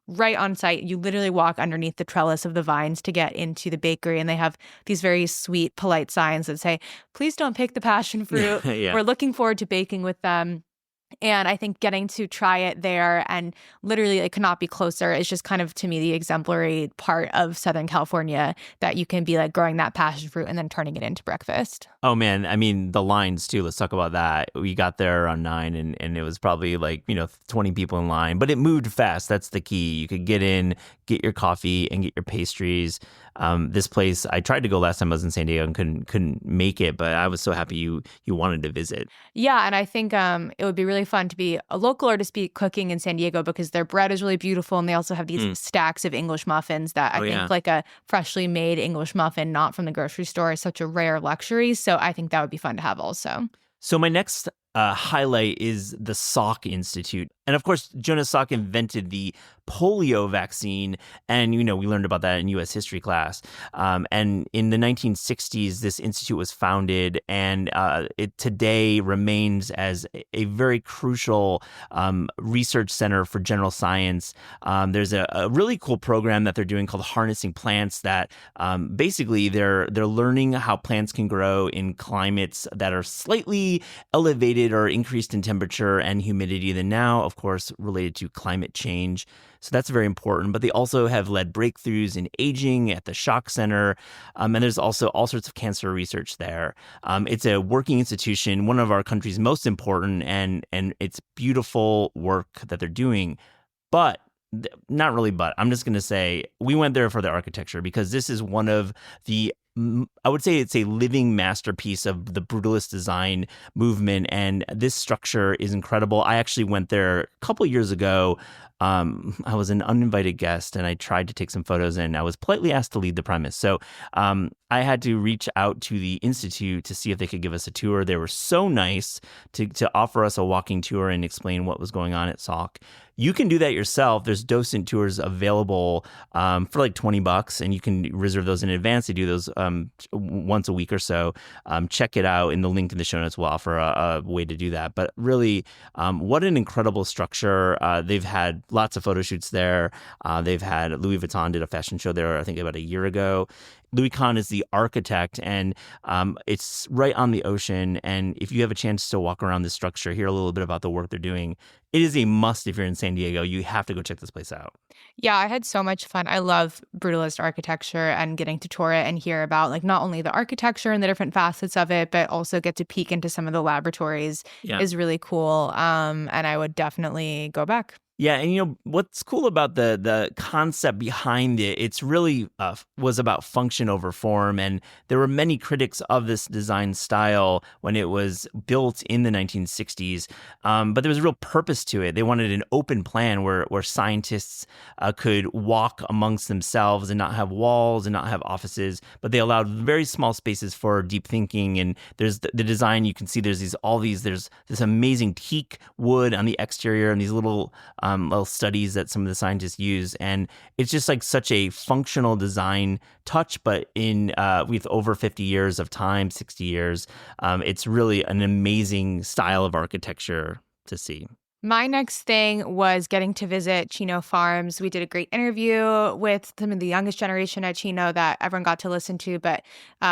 right on site. You literally walk underneath the trellis of the vines to get into the bakery, and they have these very sweet, polite signs that say, please don't pick the passion fruit. Yeah. We're looking forward to baking with them. And I think getting to try it there and literally it could not be closer is just kind of, to me, the exemplary part of Southern California, that you can be growing that passion fruit and then turning it into breakfast. Oh, man. I mean, the lines, too. Let's talk about that. We got there around 9 and it was probably 20 people in line, but it moved fast. That's the key. You could get in, get your coffee and get your pastries. This place, I tried to go last time I was in San Diego and couldn't make it, but I was so happy you wanted to visit. Yeah, and I think it would be really fun to be a local or to be cooking in San Diego because their bread is really beautiful, and they also have these stacks of English muffins that I think a freshly made English muffin, not from the grocery store, is such a rare luxury. So I think that would be fun to have also. So my next highlight is the Salk Institute. And of course, Jonas Salk invented the polio vaccine. And, we learned about that in U.S. history class. And in the 1960s, this institute was founded, and it today remains as a very crucial research center for general science. There's a really cool program that they're doing called Harnessing Plants that basically they're learning how plants can grow in climates that are slightly elevated or increased in temperature and humidity than now, of course, related to climate change. So that's very important. But they also have led breakthroughs in aging at the Shock Center. And there's also all sorts of cancer research there. It's a working institution, one of our country's most important, and it's beautiful work that they're doing. But not really, but I'm just going to say we went there for the architecture because this is one of the, I would say it's a living masterpiece of the brutalist design movement. And this structure is incredible. I actually went there a couple years ago. I was an uninvited guest and I tried to take some photos and I was politely asked to lead the premise. So I had to reach out to the Institute to see if they could give us a tour. They were so nice to offer us a walking tour and explain what was going on at Salk. You can do that yourself. There's docent tours available for $20, and you can reserve those in advance. They do those once a week or so. Check it out. In the link in the show notes, we'll offer a way to do that. But really, what an incredible structure. They've had lots of photo shoots there. They've had Louis Vuitton did a fashion show there, I think about a year ago. Louis Kahn is the architect, and it's right on the ocean. And if you have a chance to walk around this structure, hear a little bit about the work they're doing, it is a must if you're in San Diego. You have to go check this place out. Yeah, I had so much fun. I love brutalist architecture and getting to tour it and hear about like not only the architecture and the different facets of it, but also get to peek into some of the laboratories is really cool. And I would definitely go back. Yeah, and what's cool about the concept behind it, it's really was about function over form, and there were many critics of this design style when it was built in the 1960s, but there was a real purpose to it. They wanted an open plan where scientists could walk amongst themselves and not have walls and not have offices, but they allowed very small spaces for deep thinking. And there's the design, you can see there's this amazing teak wood on the exterior and these little studies that some of the scientists use, and it's just like such a functional design touch. But in with over 50 years of time, 60 years, it's really an amazing style of architecture to see. My next thing was getting to visit Chino Farms. We did a great interview with some of the youngest generation at Chino that everyone got to listen to, but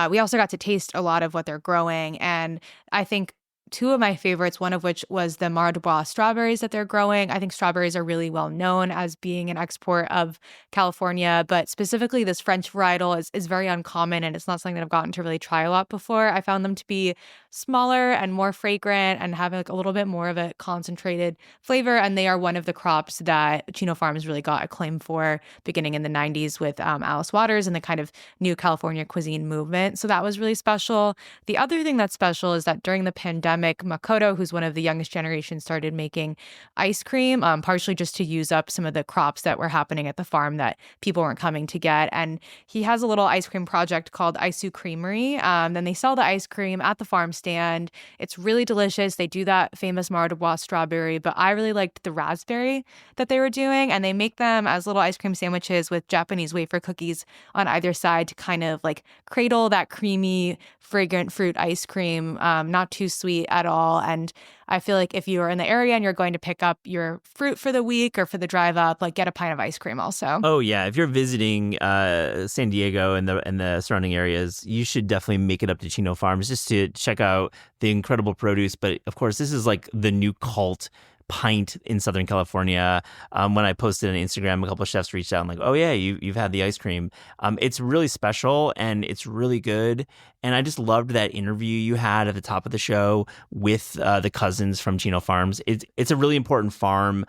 we also got to taste a lot of what they're growing. And I think two of my favorites, one of which was the Mar de Bois strawberries that they're growing. I think strawberries are really well known as being an export of California, but specifically this French varietal is very uncommon, and it's not something that I've gotten to really try a lot before. I found them to be smaller and more fragrant and have like a little bit more of a concentrated flavor, and they are one of the crops that Chino Farms really got acclaim for beginning in the 90s with Alice Waters and the kind of new California cuisine movement. So that was really special. The other thing that's special is that during the pandemic, Makoto, who's one of the youngest generation, started making ice cream, partially just to use up some of the crops that were happening at the farm that people weren't coming to get. And he has a little ice cream project called Isu Creamery. Then they sell the ice cream at the farm stand. It's really delicious. They do that famous Mar de Bois strawberry, but I really liked the raspberry that they were doing. And they make them as little ice cream sandwiches with Japanese wafer cookies on either side to kind of like cradle that creamy, fragrant fruit ice cream, not too sweet at all. And I feel like if you are in the area and you're going to pick up your fruit for the week or for the drive up, like get a pint of ice cream also. Oh yeah, if you're visiting San Diego and the surrounding areas, you should definitely make it up to Chino Farms just to check out the incredible produce. But of course, this is like the new cult pint in Southern California. When I posted on Instagram, a couple of chefs reached out and like, oh yeah, you've had the ice cream. It's really special and it's really good. And I just loved that interview you had at the top of the show with the cousins from Chino Farms. It's a really important farm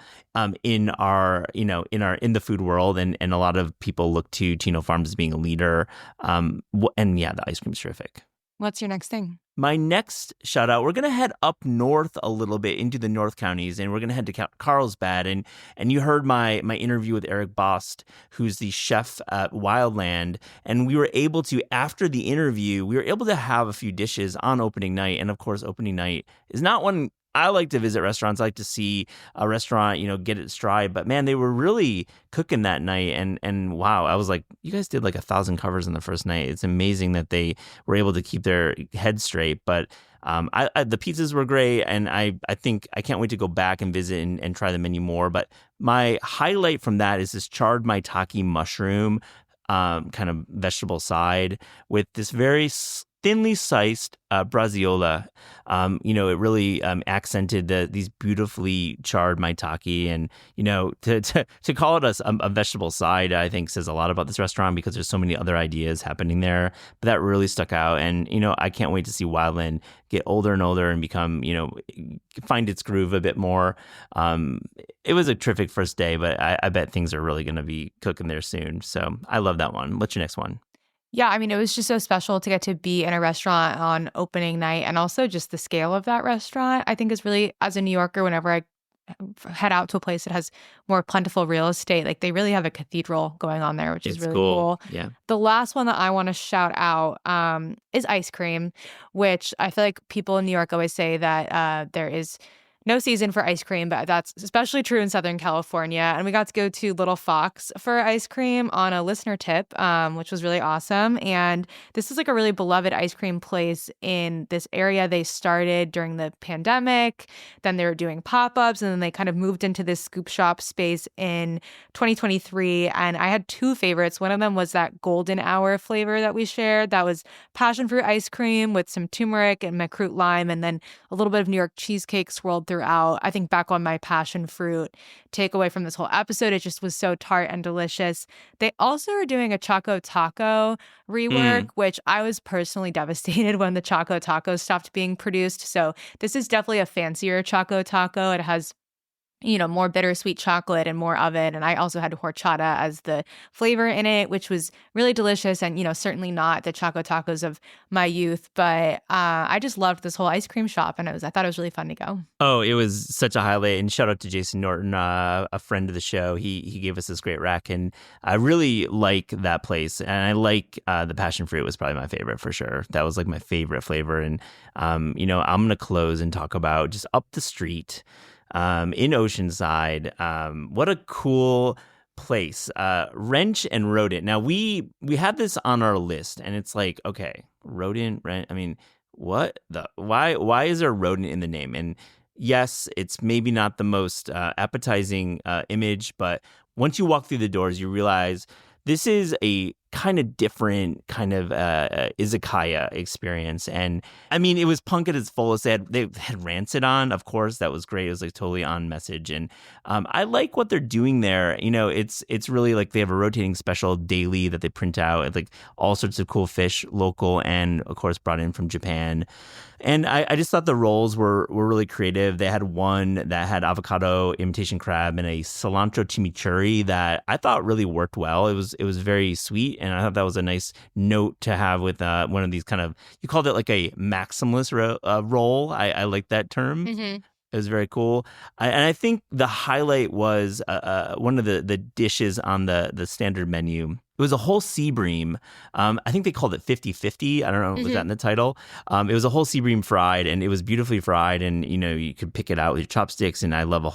in the food world, and a lot of people look to Chino Farms as being a leader. And yeah, the ice cream's terrific. What's your next thing? My next shout out, we're going to head up north a little bit into the North Counties, and we're going to head to Carlsbad. And you heard my interview with Eric Bost, who's the chef at Wildland. And we were able to, after the interview, have a few dishes on opening night. And of course, opening night is not one I like to visit restaurants. I like to see a restaurant, get its stride. But man, they were really cooking that night. And wow, I was like, you guys did like 1,000 covers in the first night. It's amazing that they were able to keep their head straight. But the pizzas were great. And I think I can't wait to go back and visit and try the menu more. But my highlight from that is this charred maitake mushroom kind of vegetable side with this very thinly sliced braziola. It really accented these beautifully charred maitake, and to call it a vegetable side, I think says a lot about this restaurant because there's so many other ideas happening there. But that really stuck out, and I can't wait to see Wildland get older and older and become find its groove a bit more. It was a terrific first day, but I bet things are really going to be cooking there soon. So I love that one. What's your next one? Yeah, I mean, it was just so special to get to be in a restaurant on opening night, and also just the scale of that restaurant, I think is really, as a New Yorker, whenever I head out to a place that has more plentiful real estate, like they really have a cathedral going on there, which is really cool. Yeah. The last one that I want to shout out is ice cream, which I feel like people in New York always say that there is no season for ice cream, but that's especially true in Southern California. And we got to go to Little Fox for ice cream on a listener tip, which was really awesome. And this is like a really beloved ice cream place in this area. They started during the pandemic, then they were doing pop-ups, and then they kind of moved into this scoop shop space in 2023. And I had two favorites. One of them was that golden hour flavor that we shared. That was passion fruit ice cream with some turmeric and macroot lime, and then a little bit of New York cheesecake swirled throughout. I think back on my passion fruit takeaway from this whole episode, it just was so tart and delicious. They also are doing a Choco Taco rework, which I was personally devastated when the Choco Taco stopped being produced. So this is definitely a fancier Choco Taco. It has more bittersweet chocolate and more of it. And I also had horchata as the flavor in it, which was really delicious and, certainly not the Choco Tacos of my youth. But I just loved this whole ice cream shop, and I thought it was really fun to go. Oh, it was such a highlight. And shout out to Jason Norton, a friend of the show. He gave us this great rack, and I really like that place. And I like the passion fruit was probably my favorite for sure. That was like my favorite flavor. And, I'm going to close and talk about just up the street in Oceanside. What a cool place. Wrench and Rodent. Now we had this on our list, and it's like, okay, rodent, right? I mean, why is there a rodent in the name? And yes, it's maybe not the most appetizing image, but once you walk through the doors, you realize this is a kind of different kind of izakaya experience. And I mean, it was punk at its fullest. They had Rancid on, of course. That was great. It was like totally on message. And I like what they're doing there. It's really like they have a rotating special daily that they print out, like all sorts of cool fish, local and of course brought in from Japan. And I just thought the rolls were really creative. They had one that had avocado imitation crab and a cilantro chimichurri that I thought really worked well. It was very sweet, and I thought that was a nice note to have with one of these kind of, you called it like a maximalist roll. I like that term. Mm-hmm. It was very cool. And I think the highlight was one of the dishes on the standard menu. It was a whole sea bream. I think they called it 50-50. I don't know. Was that in the title? It was a whole sea bream fried, and it was beautifully fried. And, you could pick it out with your chopsticks. And I love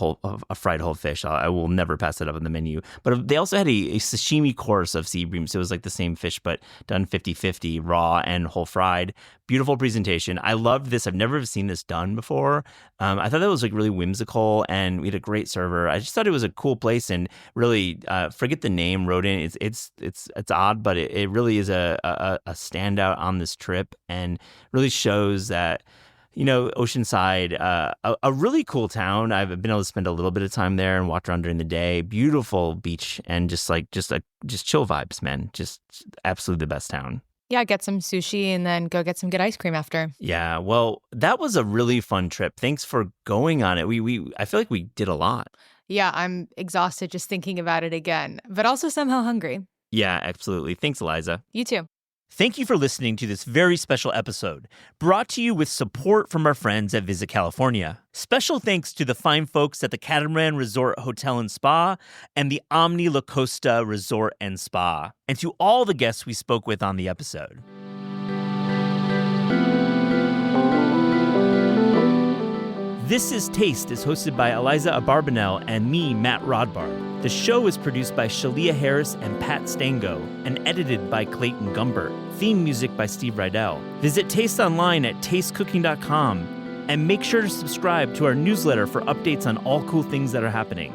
a fried whole fish. I will never pass it up on the menu. But they also had a sashimi course of sea bream. So it was like the same fish, but done 50-50, raw and whole fried. Beautiful presentation. I loved this. I've never seen this done before. I thought that was like really whimsical, and we had a great server. I just thought it was a cool place, and really forget the name, Rodent. It's odd, but it really is a standout on this trip, and really shows that Oceanside, a really cool town. I've been able to spend a little bit of time there and walk around during the day. Beautiful beach, and just chill vibes, man. Just absolutely the best town. Yeah, get some sushi and then go get some good ice cream after. Yeah, well, that was a really fun trip. Thanks for going on it. I feel like we did a lot. Yeah, I'm exhausted just thinking about it again, but also somehow hungry. Yeah, absolutely. Thanks, Eliza. You too. Thank you for listening to this very special episode, brought to you with support from our friends at Visit California. Special thanks to the fine folks at the Catamaran Resort Hotel and Spa and the Omni La Costa Resort and Spa, and to all the guests we spoke with on the episode. This is Taste is hosted by Eliza Abarbanel and me, Matt Rodbard. The show is produced by Shalia Harris and Pat Stango and edited by Clayton Gumbert. Theme music by Steve Rydell. Visit Taste online at tastecooking.com and make sure to subscribe to our newsletter for updates on all cool things that are happening.